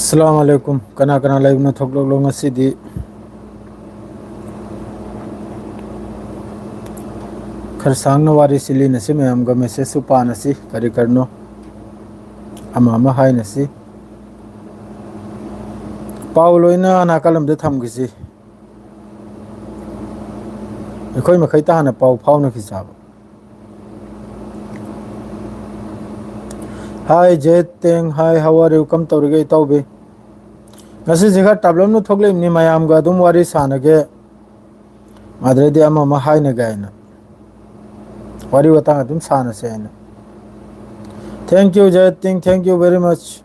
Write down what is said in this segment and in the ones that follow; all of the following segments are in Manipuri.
Assalamualaikum. Kana live na thoklok lo ngasidi kharsang na wari sili na si mayam ga message su pa na si kari karno ama hai na si Paulo ina na kalam de tham gisi ekhoi ma khai ta na pau phau na ki sab Hi Jeteng, hi, how are you? Come to the Taubi. Nasi Ziga Tablam no Toglim ni Mayam Gadum Wari Sanage Madre Ama Hai Nagaina. Wari Watangatum Sana Sen. Thank you, Jeteng, thank you very much.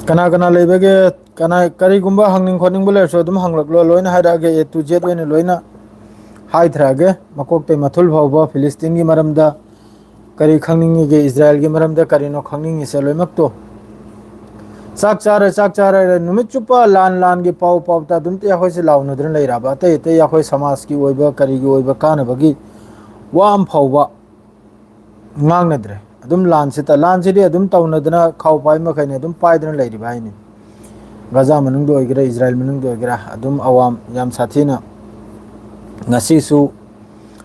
Kana Lebege, Kana Karigumba hanging Koning Buller, so them hang like Loina Hadage to Jet when Loina Hai Trage, Makokte Matul Hova, Philistine Maramda, Kari Kanging Israel Gimaramda, Karino Kanging is a Lomakto. Sakchara, Numichupa, Lan gi Pau Pata, Dunte Hosi Launa, Lairaba, Te Yahoi Samaski, Weber, Karigo, Weber Kanabagi, Wam Pova Nangadre, Adum Lancita, Lancidi, Adum Taunadana, Kaupai Makane, Adum Paidan Lady Bini. Gaza Manungo Igra, Israel Manungo Igra, Adum Awam, Yam Satina, Nasisu,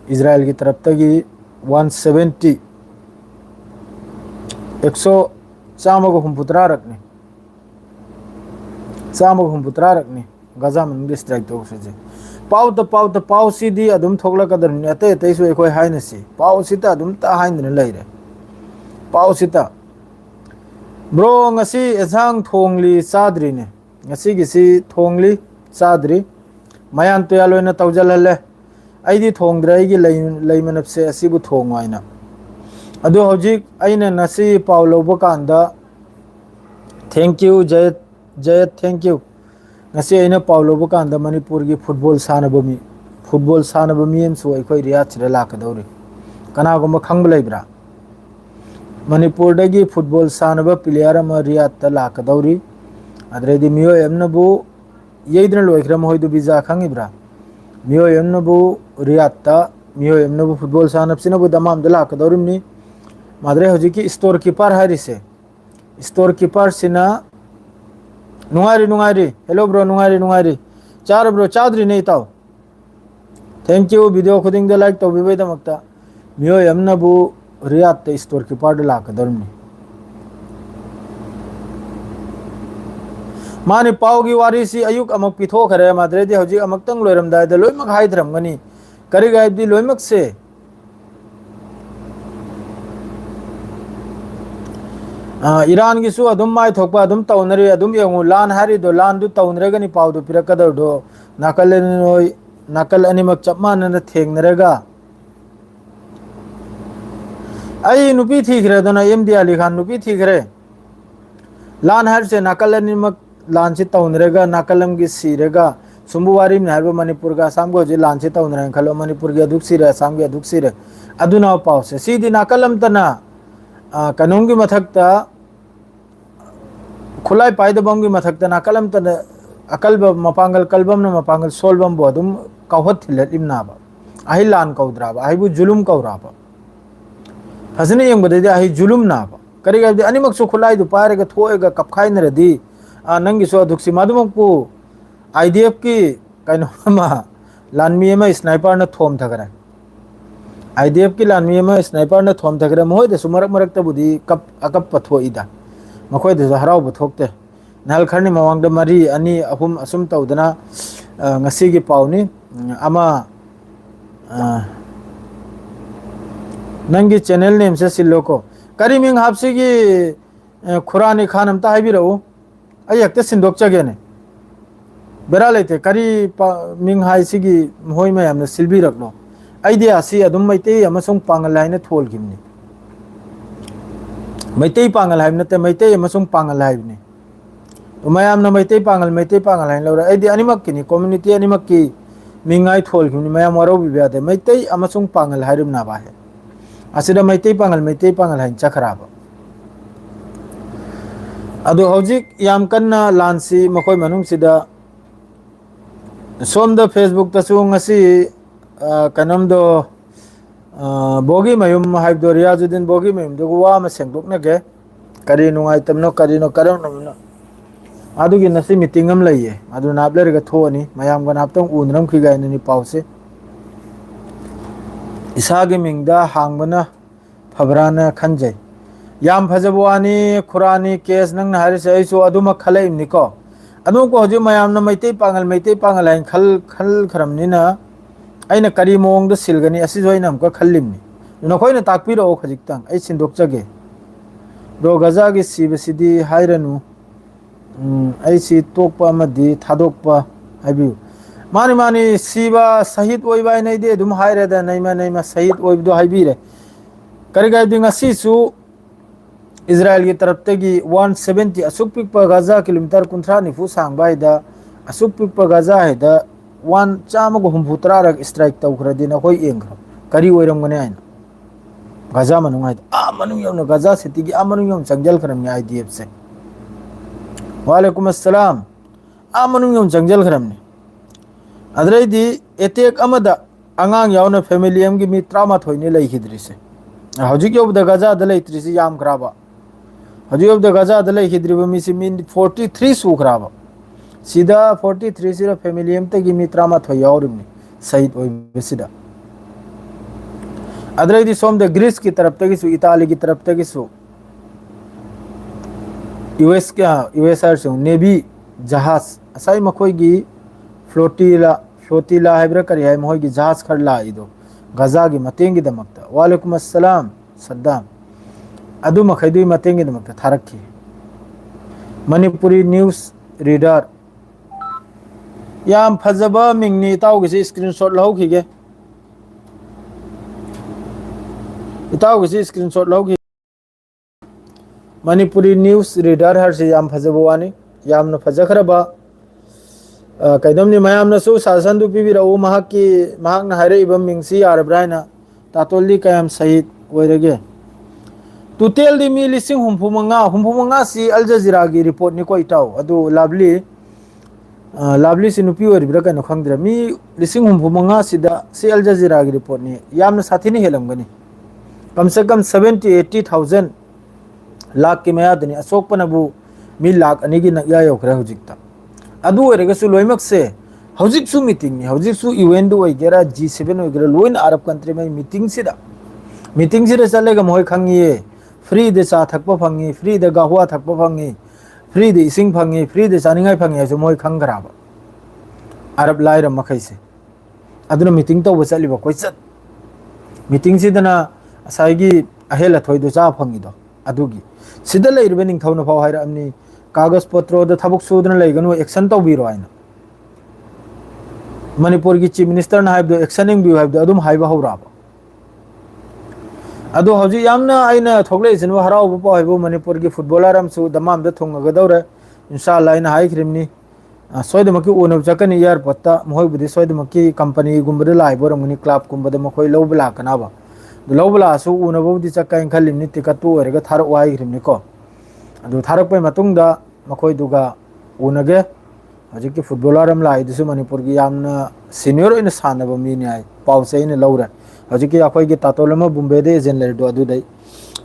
Israel Gitraptagi, 170. Exo Samago Humputrarakni. Samago Humputrarakni, Gaza Manungo strike to Oxygen. Pau the Pau CD, Adum Toglakadar, Nate, Tesu Equi Highnessy, Pau Sita, Adum Tahind later. Pau Sita. Bro, ngasi ezang thongli sadrine. Ngasi gisi thongli sadri. Mayan to yalo na tawjalale. Aidi thongdra igi laymanapse asibu thongwaina. Adu hojik aina nasi Paulo Bokanda. Thank you, Jayat, thank you. Ngasi aina Paulo Bokanda Manipur gi football sanabami enso ekoi riyach rela kadori. Kana goma khangba laibra. Manipur dagi football sanaba player ama riyat la kadori. Adredi miyo emnabu yeidna loikram hoidu visa khangibra. Miyo emnabu riyat miyo emnabu football sanab sinabu damam dala kadorimni. Madre hojiki store keeper harise. Store keeper sina Nungari. Hello bro, Nungari. Char bro, Chaudhry nahi tao. Thank you, video khuding de like to bibai da makta. Miyo emnabu riyat store keeper la kadorimni. Mani Paugi Warisi Ayuk Amak Pitho Kare Madre de Hoji Amaktang Loram Dai the Loimak Hydram Mani Karigai di Loimak se Iran Gisu Adum Mai Thopa Adum Taunari Adum Yangu Lan Hari do Lan do Taunregani Pau do Pirakadar do Nakalenoi Nakal Animak Chapman and the Thing Rega Ay Nupi Tigre Dona MD Ali Khan Nupi Tigre Lan Har se Nakal Animak Lanchi Taunrega, Nakalam Gisirega, Sumbuari Narbo Manipurga, Samgo, Lanchi Taunra, Kalo Manipurga Duxira, Samga Duxira, Aduna Pause. See the Nakalam Tana Kanungi Matakta Kulai Pai the Bongi Matakta, Nakalam Tana Akalba Mapangal Kalbam, Mapangal Solbam Bodum, Kauhat let him naba. Ahilan Kaudraba, Ahibu Julum Kauraba. Hasani Yang Bade, Ahi Julum Naba. Kariga the Animak Sukulai, the Paraga Toega, Kapkain Redi. Nangi so duksi madumokpu IDF ki kaino ma lanmi ma sniper na thom thagara IDF ki lanmi ma sniper na thom thagara moi de sumarak marak ta budi kap akap patho ida makoi de harau buthokte nal kharni mawang da mari ani ahum asum tawdana ngasi gi pawni ama nangi channel name se siloko kariming hapsi gi khurani khanam ta haibiro Ayakte Sindok Chagene Beralete Kari Ming Hai Sigi Hoima am the Silbi Ragno. Idea see Adum Maite Amasung Pangaline told him. Maite Pangalheim, not a Maite Amasung Pangalheim. Umayam no Maite Pangaline, Laura, Edi Animakini, community Animaki, Ming I told him, Mayamaro Viviade, Maite Amasung Pangal Hiram Nabahe. I said a Maite Pangalheim Chakaraba. Adu hojik yam kanna lansi makoi manung sida som da Facebook ta su ngasi kanam do बोगी मयूम हाइबदो रियाजुद्दीन बोगी मयूम दो वा म सेंगदोकनगे करी नुंगाइतमनो करीनो करमनो अदुगी नसी मीटिंग अम लइये अदु नाबलेरगा थोनी मयामगा नापतंग उनरम खिगाइननि पाउसे इसागी मिंगदा हांगबना फबराना खंजै याम फजबवानी खुरानी केस नंग हारिसे ऐसो अदुमा खलैमनिको अदुको हजु मयामना मैतै पांगल हाइन खल खल खरमनिना अइना करी मोंगदा सिलगनी असिजो अइना हमका खल्लिमनि नखोइना ताकपिरो खजिक्तंग अइ सिंदोकचगे रो गजागी सिबसिदी हाइरनु अइसी तोकपा अमदी थादोकपा हाइबियु मानी मानी सीबा शहीद ओइबाय नैदे दुम हाइरेदा नैमा शहीद ओइबदो हाइबिरे करी गाइबदि ngasisu इजराइल की तरफ तगी 170 असुक पिकपा गजा किलोमीटर कुंथ्रा निफु सांगबा हिदा असुक पिकपा गजा हिदा 1 चामगो हुमफुतरा रक स्ट्राइक तौखरदि नखोइ एंग्र करी ओइरमगने आइन गजा मनुंग हाइद आ मनुंग यौन गजा सिटी की आ मनुंग यौन चंगजल खरमनि आईडीएफ से वालेकुम अस्सलाम आ मनुंग यौन चंगजल खरमनि अदरैदि एटेक अमदा अंगांग यावना फैमिली अमगी मी 13 ने लैखिद्रिसे हौजिक यौबदा गजा द लैत्रिसि याम खराबा हजु अब गजा द लैखिद्रिबा मिसि मिन 43 सुखराबा सिदा 43 सिरा फैमिली एम तगी मी 13 यावरिमनि शहीद ओइबसिदा अदरैदि सोम द ग्रीस की तरफ तगिसु इताली की तरफ तगिसु यूएस से नेवी जहाज असाई मखोइगी फ्लोटिला हाइब्रा करी हाइ मखोइगी जहाज खरला इदो गजा की मतेंगी दमकता वालेकुम अस्सलाम सद्दाम अदु मखैदुई मतेंगी दमकता थारक्खी मणिपुरी न्यूज़ रीडर याम फजबा मिंगनी ताउगिसे स्क्रीनशॉट लहौखिगे इताउगिसे स्क्रीनशॉट लहौखि मणिपुरी न्यूज़ रीडर हरसे याम फजबवानी यामना फजखरबा कैदमनि मयामनसु सासनदु पिबिरउ महाकना हाइरइबा मिंगसी यारब्राइना तातोली कयाम शहीद ओइरगे टोटल दि मी लिसिंग हुमफुमंगा सी अल जजीरा की रिपोर्ट नि को इटाउ अदु लाभली से नुपी ओइरबिरा कनो खंगद्रा मी लिसिंग हुमफुमंगा सिदा सी अल जजीरा की रिपोर्ट नि यामना साथीनि हेलमगनी कम से कम 70-80,000 लाख की मयादनी अशोकपनबु मी लाख अनिगी नया योखरे हुजिकता अदु ओइरगसु लोइमक से हौजिकसु मीटिंग नि हौजिकसु यूएन दु ओइगेरा G7 ओइगेरा लोइन अरब कंट्री में मीटिंग सिदा चलेगा मोय खंगिए फ्री दे चा थकपा फंगी फ्री दे गाहुआ थकपा फंगी फ्री दे इसिंग फंगी फ्री दे चानिंगाय फंगी आसु मोय खंगराबा अरब लाइर मखैसे अदुना मीटिंग तौबा चलिबा कोइचत मीटिंग सिदना असाइगी अहेला थोइदो चा फंगिदो अदुगी सिदा लैरबे निंथौना फाव हाइरअमनी कागज पत्रो द थबुक सुदना लैगनु एक्शन तौबिरो आइना मणिपुर की चीफ मिनिस्टर ना हाइबदो एक्शनिंग बिउ हाइबदो अदुम हाइबा हौराबा अदो हौजी यामना आइना थोगलेसिनु हराउबो पाव हाइबो मणिपुर की फुटबॉलर अमसु दमामदा थोंगगदौरे इंशाअल्लाह आइना हाइख्रिमनी सोयदमकी उनब चकनी एयरपोर्ट मोहबुदी सोयदमकी कंपनी गुंबदे लाइबोरमनी क्लब गुंबदे मखोय लौब लाकनाबा लौब लासु उनबुदी चक्काइन खलिमनी टिकट ओइरगा थारक वाइख्रिमनी को अदु थारक मतुंगदा मखोयदुगा उनगे हजिक फुटबॉलर अम लाइदुसु मणिपुर की यामना senior in सानब मीने I पाउसे in लौरे हजिक अखोयगी तातोलम बुम्बेदे agent लेरदो अदुदै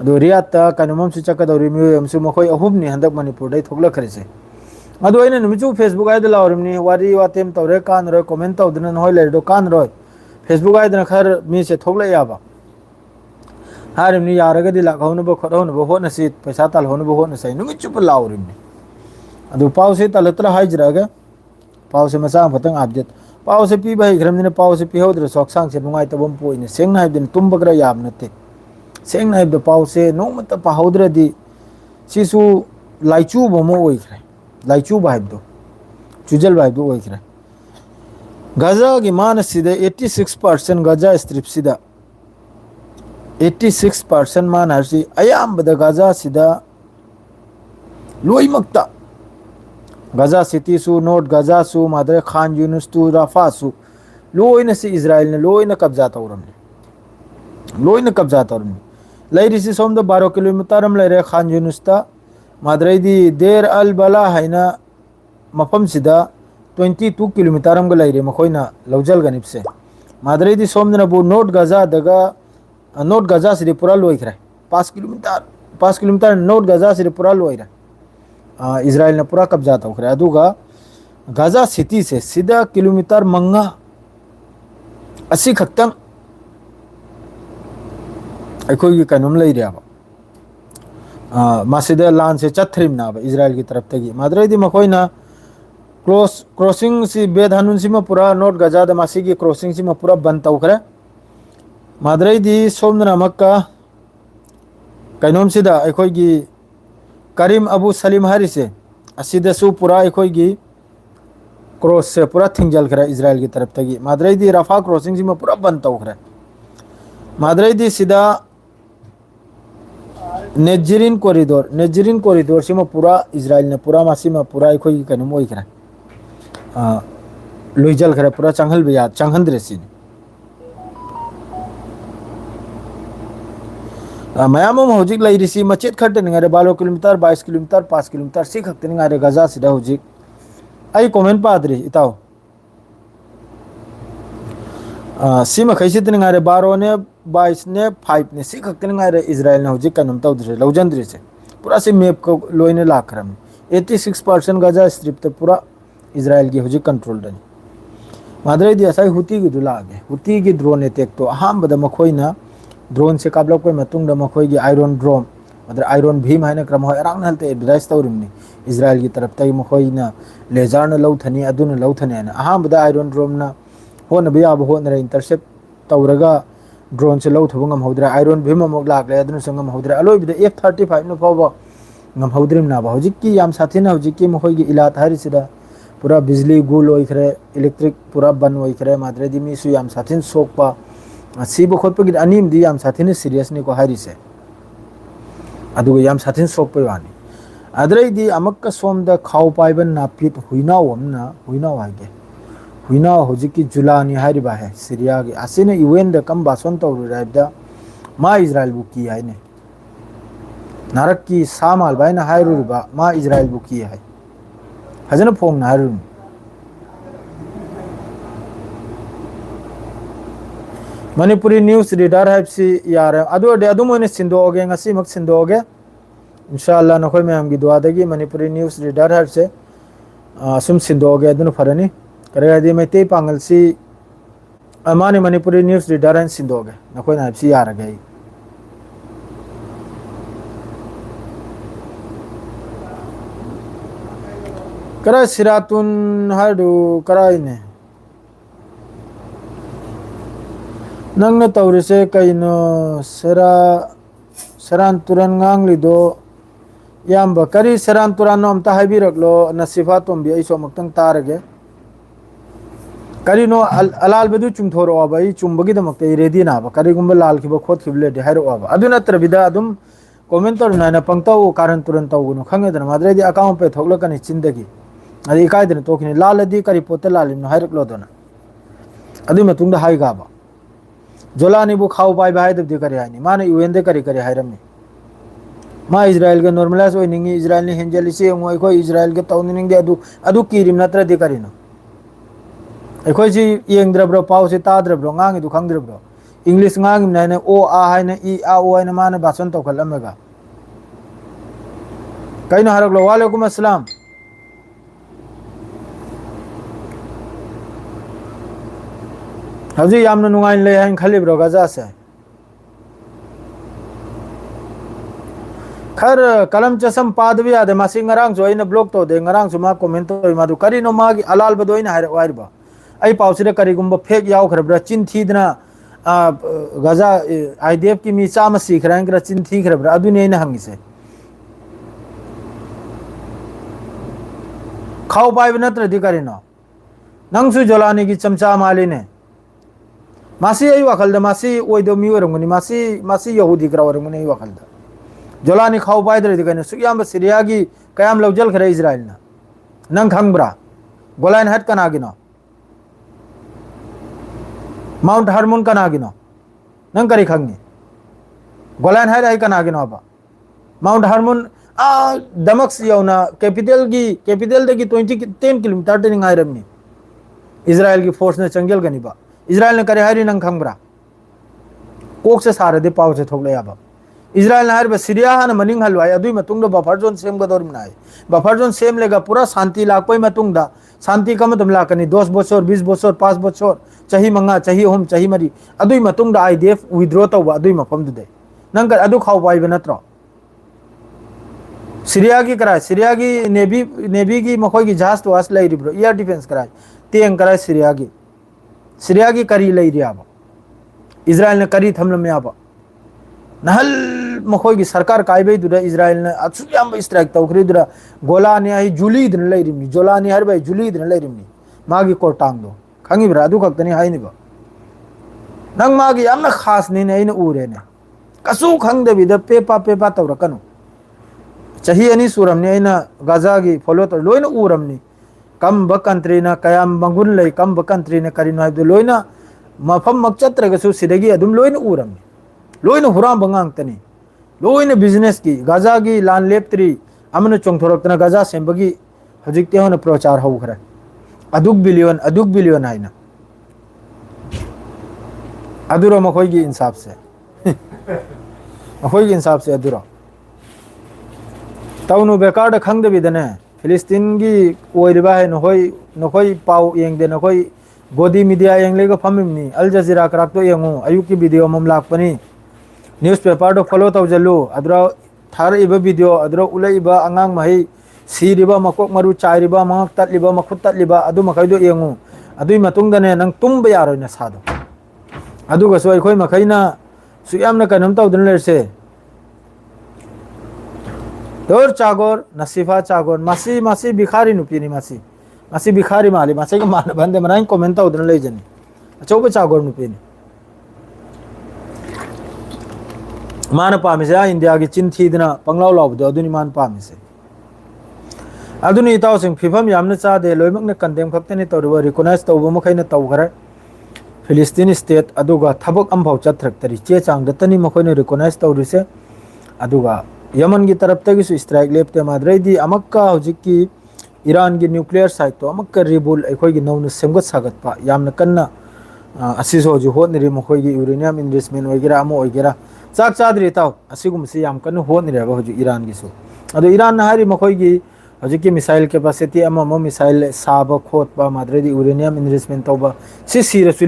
अदु रियाता कनमम सु चक्कदौरि मियमसु मखोय अहुमनि हंदक मणिपुर दै थोगलखरिसे अदु आइना नुमिचु फेसबुक आइदा लावरिमनि वारी वातेम तौरे कानरो कमेंट तौदना नहोय लेरदो कानरो फेसबुक आइदना खर मीसे थोगला याबा हारिमनि यारगदि लाखौनबो खरौनबो होनसि पैसा तालहोनबो होनसै नुमिचु प लावरिमनि अदु पाउसे तलतला हाइजरागा पाउसे मचा फतंग अपडेट पाउसे पीबा हिग्रमनिना पाउसे पिहोद्र सोक्सांग से नुंगाइ तबम पोइने सेंगना हाइबदिन तुम्बग्रा याब नते सेंगना हाइबद पाउसे नोमत पाहोद्रदि सिसु लाइचु बमो ओइख्रे लाइचु बाइबदो चुजल बाइबदो ओइख्रे गजा की मानसिदा 86% गजा स्ट्रिप सिदा 86% मान हरसी अयामबद गजा सिदा लोइमक्ता गजा सिटी सु नॉर्थ गजा सु मादरे खान यूनुस टू राफा सु लोइना से इजराइल ने लोइना कब्जा तौरमनि लैरिसी सोमद 12 किलोमीटर अम लैरे खान यूनुस ता मादरेदी देर अल बला हैना मफम सिदा 22 किलोमीटर अम ग लैरे मखोइना लौजल गनिपसे मादरेदी सोमदना बु नॉर्थ गजा दगा नॉर्थ गजा से पूरा लोइखरे 5 किलोमीटर नॉर्थ गजा से पूरा लोइरे इजराइल ने पूरा कब्जा तौखरे अदुगा गजा सिटी से सीधा किलोमीटर मंगा असी खक्तंग अखोई कनुम लेरेबा मासिदे लान से चथ्रिम इजराइल की तरफ तगी माद्रेदी मखोइना क्रॉसिंग से बेधानुन सिमा पूरा नॉर्थ गजा द मासी की क्रॉसिंग सिमा पूरा बंद तौखरे माद्रेदी सोमना मक्का कनुम सिदा अखोई की करीम अबू सलीम हरी से असिदसु पूरा अखोई की क्रॉस से पूरा थिंजल खरे इजराइल की तरफ तगी माद्रेदी रफा क्रॉसिंग सिमा पूरा बंद तौखरे माद्रेदी सीधा नेजरिन कॉरिडोर से पूरा इजराइल ने पूरा मासी में पूरा अखोई कनुम ओइखरे लोइजल खरे पूरा चंगल भी याद चंगहंद्रे सिन मयाम हजिक लेरिसी मचेत खट्टे निगारे 12 किलोमीटर 22 किलोमीटर 5 किलोमीटर सी खक्ते निगारे गजा सिदा हजिक आई कमेंट पाद्री इताओ सीमा खैसी निगारे 12 ने 22 ने 5 ने सी खक्ते निगारे इजराइल ने हजिक कनुम तौद्रे लौजंद्रे से पूरा से मैप को लोइने लाखरम 86% गजा स्ट्रिप ते पूरा इजराइल की हजिक कंट्रोल दनी माद्रेदी असाई हुती की दुलागे हुती की ड्रोन अटैक तो अहम बद मखोइना ड्रोन से काबलक कोई मतुंग मखोई की आयरन ड्रोम मतलब आयरन भीम है क्रम हो अरांग हलते एडवाइस तौरिमनी इजराइल की तरफ तक मखोइना लेजर न लौथनी अदुन लौथनी है अहम बद आयरन ड्रोम न होन भी अब होन रे इंटरसेप्ट तौरगा ड्रोन से लौथब ngam आयरन भीम अमुक लाग ले अदुन संगम हौद्रे अलोइबद F-35 न फाव ngam हौद्रिम ना बा हजिक की याम साथीना हजिक की मखोई की इलात हारिसिदा पूरा बिजली गुल ओइखरे इलेक्ट्रिक पूरा बन ओइखरे माद्रेदी मिसु याम साथीन सोकपा सीब खोटपगी अनीम दी याम साथीने सीरियस ने को हारिसे अदुगा याम साथीन सोकपै वानी अद्रैदी अमक्का सोमदा खाव पाइबन नापित हुइनाव हमना हुइनाव हागे हुइनाव हजिकी जुलानी हारिबा है सीरिया के आसिने यूएन द कम बासन तौरु राइबदा मा इजराइल बुकी हाइने नारक की सामाल बाइना हाइरुबा मा इजराइल बुकी है हजन फोंग नारुन मणिपुरी न्यूज़ रीडर है सी यार अदो दे अदो मोने सिंदोगे ngasi mak सिंदोगे इंशाल्लाह नखोय मैम की दुआ देगी मणिपुरी न्यूज़ रीडर है से सुम सिंदोगे अदन फरनी करे दी मेते पांगल सी अमाने मणिपुरी न्यूज़ रीडर है सिंदोगे नखोय ना सी यार गई करा सिरातुन हाडू कराइने नंगने तौरिसे कइनो सरान तुरन nganglido yamba kari saran turan nom ta haibiraglo nasifa tombi aiso maktang tarage kari no alal bedu chumthoro abai chumbagi damakte ready na ba kari gumba lal khiba khot khibile de hairo aba aduna trabida adum commenter na na pangtau karan turan tawguno khangedana madre di account pe thogla kani chindagi adi kai den tokini lal adi kari pote lalim no hairoklo dona adi matungda hai ga ba जोलानी बु खाओ पाई भाई दब दे करे आनी माने यूएन दे करे करे हायरम ने मा इजराइल के नॉर्मलाइज होई निंगी इजराइल ने हेंजली से ngoi ko इजराइल के तौन निंगे अदु किरिम नत्र दे करिनो एखोय जी येंद्र ब्रो पाउ से ताद्र ब्रो ngangi du khangद्र ब्रो इंग्लिश ngangi ने ओ आ हाय ने ई आ ओ ने माने भाषण तो खलमेगा कइनो हरगलो वालेकुम अस्सलाम हजी यामन नुंगाइन ले हाइन खाली ब्रो गजा से खर कलम चसम पादवी आदे मासी ngरang जो इन ब्लॉक तो दे ngरang सुमा कमेंट तो मादु करी नो मागी अलाल बदोइन हाय वाइरबा आई पाउसिरे करी गुंब फेक याव खरब्रा चिन थीदना गजा आईडीएफ की मीचा म सीख रहे हैं चिन थी खरब्रा अदु ने हंगी से खाओ पाइब नत्र अधिकारी नो नंगसु जोलानी की चमचा माली ने मासी आई वखल द मासी ओइदो मी वरंगनी मासी यहूदी करा वरंगनी आई वखल द जोलानी खाओ पाइद रे दिगने सुयाम सीरिया की कयाम लवजल खरे इजराइल ना नंग खंगब्रा गोलान हट कनागिनो माउंट हार्मोन कनागिनो नंग करी खंगी गोलान हट आई कनागिनो बा माउंट हार्मोन दमक्स यौना कैपिटल दगी 10 किलोमीटर टेनिंग आयरमनी इजराइल की फोर्स ने चंगेल गनी बा इजराइल ने करे हारी नंग खंगब्रा कोक से सारे पाव से थोड़े अब इजराइल है सीरिया हाँ मनिंग हलवाई बफर जोन सेमगदौरना बफर जोन सेम लेगा पूरा शांति लापी शांति कम लाकनी 10 बछर 20 बछर 5 बछर चाही मंगा चाही अहम चाही मरी IDF विद्रो तब मफमदे नंग खाव पाइब नत्रो सीरिया की कराए सीरिया की नेवी की मखोई की जहाज तो वास लेरिब्रो एयर डिफेंस कराए तेंग कराए सीरिया की करी लेरियाब इजराइल ने करी थमलमे अब नहल मखोई की सरकार कायबेदुदा इजराइल ने असुयाम स्ट्राइक तौखरीदुदा गोलानी है जुलीदन लेरिमनी जोलानी हर भाई जुलीदन लेरिमनी मागी कोटांगदो खंगिब्रा अदु खक्तनी हाइनिबा नंग मागी यामना खास ने अइन उरेने कसु खंगदबिदा पेपा तौरकनु चाही अनी सूरमनी अइना गाजा की फॉलो तो लोइन उरमनी कम ब कंट्री ना कयाम मंगुन लई कम ब कंट्री ने करिनो हाइबदो लोइना मफम मकचत्रगसु सिदगी अदुम लोइन उरमनी लोइन हुराम बंगांगतनी लोइन बिजनेस की गाजा की लान लेप्त्री अमन चोंथोरक्तना गाजा सेंबगी हजिकते होन प्रचार हौखरे अदुक बिलियन आइना अदुरो मखोई की इंसाफ से अदुरो तौनु बेकार खंगदबिदने फिलिस्तीन की ओइरिबा है नखोई पाव येंगदे नखोई गोदी मीडिया येंगलेगा फमिमनी अल जजीरा कराक्तो येंगु अयुक की वीडियो मम लाकपनी न्यूज़पेपर तो फॉलो तौजलु अदरा थारइबा वीडियो अदरा उलइबा अंगांग मही सीरिबा मकोक मरु चाइरिबा मंगक ततलिबा मखुत ततलिबा अदु मखैदो येंगु अदुई मतुंगदने नंग तुम्बा यारोइना सादो अदुगसो अखोई मखैना सुयामना कनम तौदन लेरसे दौर चागोर नसीफा चागोर मासी भिखारी नुपीनी मासी भिखारी माली मासी के मान बंदे मनाई कमेंट तौदन लेजनी अचौबा चागोर नुपीनी मान पामिसे इंडिया की चिन थीदना पंगलाव लावदो अदुनी मान पामिसे अदुनी इतावसिंग फिफम यामना चादे लोइमकने कंडेम खक्तने तौरबा रिकॉग्नाइज तौबा मखैना तौखरे फिलिस्तीन स्टेट अदुगा थबक अमफाव चथरक्तरी चे चांगदतनी मखैना रिकॉग्नाइज तौरिसे अदुगा यमन की तरफ तक स्ट्राइक लेपते माद्रैदी अमक्का हुजिकी ईरान की न्यूक्लियर साइट तो अमक्का रिबुल अखोई नौन सेमगत सागतपा यामना कन्ना असिसो जो होनरी मखोई की यूरेनियम इन्वेस्टमेंट वगैरह अमो वगैरह चाक चादरी ताव असिगुमसी याम कन्ना होनरेबा हुजु ईरान की सो अदो ईरान हारी मखोई की हुजिकी मिसाइल कैपेसिटी अमम मिसाइल साब खोटपा माद्रैदी यूरेनियम इन्वेस्टमेंट तौबा सीरसु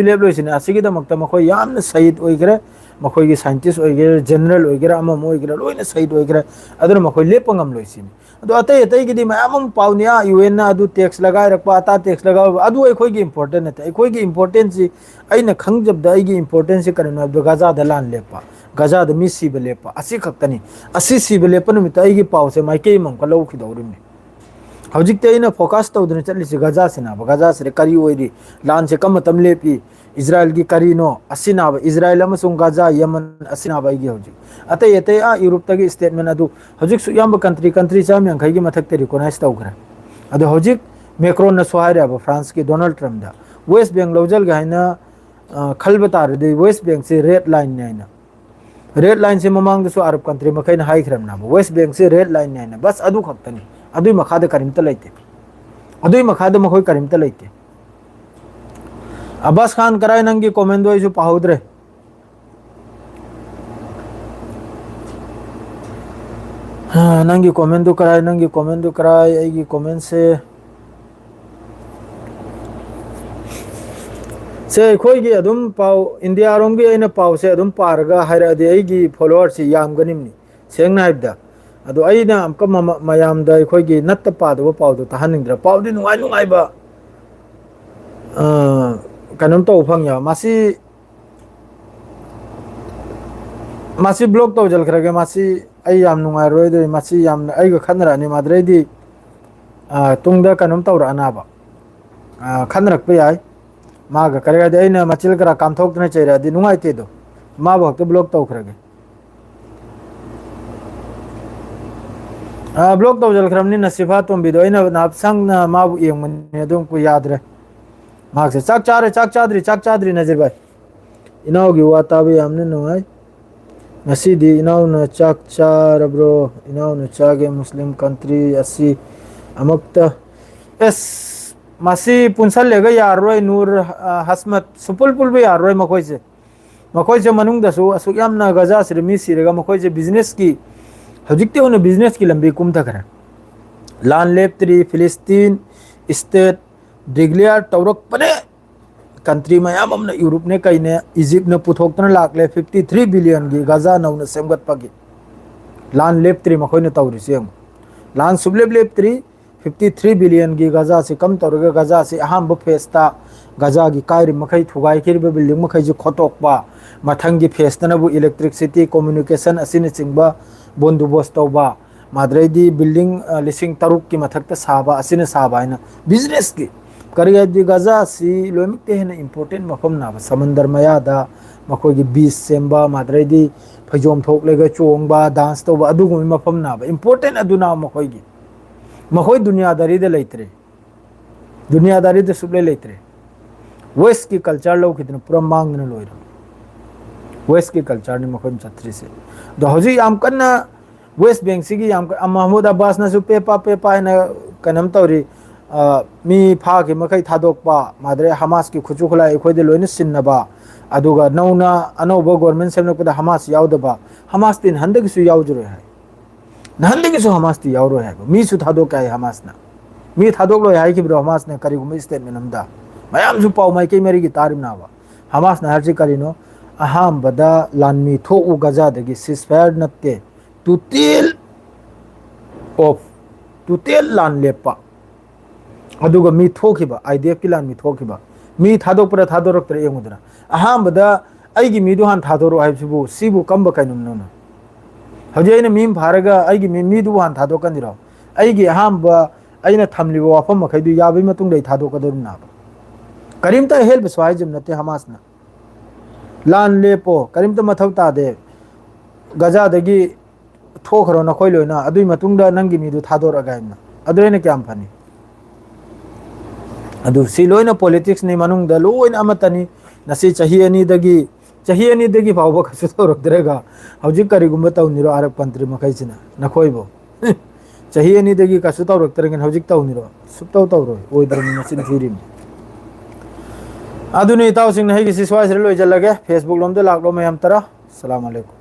लेप लोइसिनी असिगिदमक्ता मखोई यामना शहीद ओइगरे मखोई की साइंटिस्ट ओइगरे जनरल ओइगरे अमम ओइगरे लोइना शहीद ओइगरे अदुन मखोई लेपंगम लोइसिनी अदो अतै की मैम पाउनिया यूएन अदु टैक्स लगाई रखपा अता टैक्स लगा अदु अखोई की इंपोर्टेंट नते अखोई की इंपोर्टेंस सी अइना खंगजबदा अइगी इंपोर्टेंस सी करन अदु गजा द लान लेपा गजा द मी सीब लेपा असि खक्तनी असि सीब लेपन मित अइगी पाउ से माइके मम का लौखि दौरिमनी हौजिकते अइना फोकस तौदन चलिसि गजा सिना गजा से करी ओइरी लान से कम तम लेपी इजराइल की करीनो असिनाब इजराइल अमसुंग गाजा यमन असिनाब अइगी हौजिक अतै यूरोप तगी स्टेटमेंट अदु हौजिक सुयाम कंट्री चाम यांखै की मथक्ते रिकॉग्नाइज तौखरे अदु हौजिक मैक्रोन न सोहायरेब फ्रांस की डोनाल्ड ट्रम्प दा वेस्ट बैंक लौजल गाइना खलबा तारदे वेस्ट बैंक से red line Naina red line से ममांग दसु अरब कंट्री मखैना हाइख्रमना वेस्ट बैंक से रेड लाइन नाइना बस अदु खक्तनी अदुई मखाद करिमता लैते अदुई मखाद मखोई करिमता लैते अब्बास खान कराय नंगी कमेंट दो पाहुद्रे नंगी कमेंट कराय अइगी कमेंट से अखोई की अदुम पाव इंडिया रोम की अइना पाव से अदुम पारगा हायरादे अइगी फॉलोअर से यामगनिमनी सेंगना हाइबदा अदो अइना अमका मयामदा अखोई की नत्त पादबो पावदो तहानिंद्रा पावदि नुंगाइबा कनम तो फंगया मासी ब्लॉक तो जल खरगे मासी आई याम नुंगाइ रोइदे मासी याम आइगा खनरानि माद्रैदी तुंगदा कनम तौरा अनाबा खनरक पे याय मागा करेगा अइना मचिल करा कामथोक्तने चैरादि नुंगाइतेदो मा भक्त ब्लॉक तो खरगे ब्लॉक तो जल खरमनि नसीफा तोंबिदो अइना नापसंग ना माबु येंगमने अदुम को यादरे माग से चाक चादरी नजर भाई इनाव की वाताबी हमने नुआई नसीदी इनाव न चाक चार ब्रो इनाव न चागे मुस्लिम कंट्री असी अमक्ता एस मासी पुंसल लेगा यार रोय नूर हसमत सुपुल पुल भी यार रोय मकोई से मखोइसे मनुंगदसु असुक यामना गजा से मी सिरेगा मखोइसे बिजनेस की हजिकते होने बिजनेस की लंबी कुम तक लान लेप्त्री फिलिस्तीन स्टेट डिग्लियर तौरक पने कंट्री मयाम हमने यूरोप ने कई ने इजिप्ट ने पुथोक्तन लाखले 53 बिलियन की गजा नौ ने सेमगत पगी लान लेप्त्री मखोइ ने तौरी से लान सुबलेब लेप्त्री 53 बिलियन की गजा से कम तौरगे गजा से अहम फेस्ता गजा की कायरी मखई थुगाई की बिल्डिंग मखई जो खोटोकबा मथंगी फेस्तनबु इलेक्ट्रिसिटी कम्युनिकेशन असिने चिंगबा बंदोबस्त तौबा माद्रेदी बिल्डिंग लिसिंग तरुक की मथक्ता साबा असिने साबा है बिजनेस की करी गजा सी लोमिकते है इंपोर्टेंट मफम नाबा समंदर मयादा मखोगी बीच सेंबा माद्रेदी फैजोम थोकलेगा चोंगबा डांस तौबा अदुगुम मफम नाबा इंपोर्टेंट अदुना मखोगी मखोई दुनियादारी दे लेतरे दुनियादारी दे सुबले लेतरे वेस्ट की कल्चर लो कितने पूरा मांगने लोइरा वेस्ट की कल्चर ने मखोई छत्री से दो हजी आम कन्ना वेस्ट बैंक सिगी याम महमूद अब्बास ना पेपा पेपा ना कनम तौरी मी फा के मखई थादोकपा माद्रे हमास की खुचु खुला अखोइदे लोइने सिन्नबा अदुगा नौना अनौब गवर्नमेंट सेमनपदा हमास याउदबा हमास तीन हंदगिसु याउजरो है नहंदगिसु हमास ती याउरो है मी सु थादोका है हमास ना मी थादोकलो है कि ब्रो हमास ने करिगुम स्टेटमेंट हमदा मयाम सु पाउ माइ के मेरी की तारिम नावा हमास ना हरजी करिनो अहाम बदा लानमी थोउ गजा दगी सिसफायर नत्ते टुटेल ऑफ टुटेल लान लेपा अदुगा मी थोखिबा आईडीएफ की लान मी थोखिबा मी थादोकपरा थादोरक्तरे यंगुदना अहामबदा आइगी मीदु हान थादोरो हाइबसिबु सिबु कम्बा काइनुमनो हजे अइना मीम फारगा आइगी मीदु हान थादोकनिरो आइगी अहामबा अइना थमलिबो वाफम मखैदु याबै मतुंग दै थादोकदोरु नाबा करीमता हेल्प स्वाइजम नते हमासना लान लेपो करीमता मथौ तादे गजादगी थोखरो नखोइ लोइना अदुइ मतुंगदा नंगी मीदु थादोरगाइना अदुइना क्याम फनी अदु सी लोइना पॉलिटिक्स नि मनुंगदा लोइना अमतनी नसी चाही अनी दगी फावबा खसु तौरक्तरेगा हौजिक करिगुम्बा तौनिरो आरक पंत्री मखैसिना नखोइबो चाही अनी दगी खसु तौरक्तरेगन हौजिक तौनिरो सुप्तौ तौरो ओइदरनि नसिन थिरिम अदुनि ताउसिंग नहिगि सिसवाइस लोइजलगे फेसबुक लोमदे लाक्लो मयम तरा अस्सलाम वालेकुम।